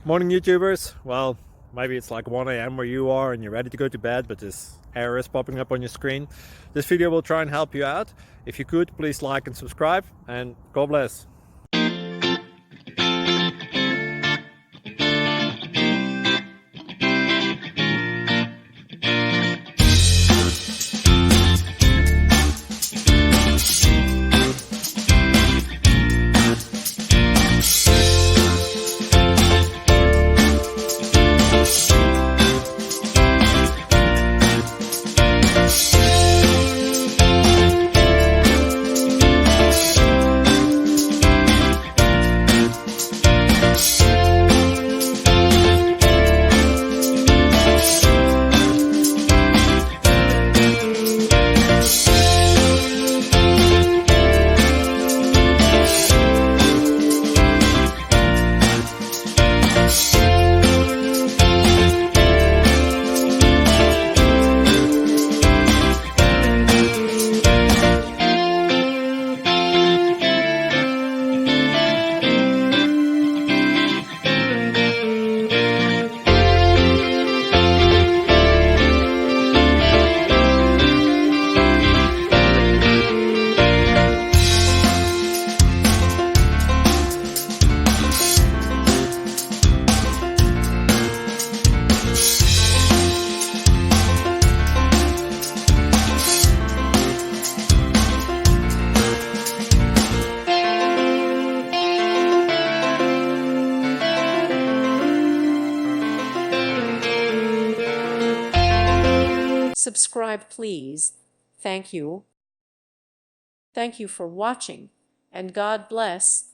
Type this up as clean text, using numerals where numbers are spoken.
Morning, YouTubers. Well, maybe it's like 1 a.m. where you are and you're ready to go to bed, but this error is popping up on your screen. This video will try and help you out. If you could, please like and subscribe, and God bless. Subscribe, please. Thank you. Thank you for watching, and God bless.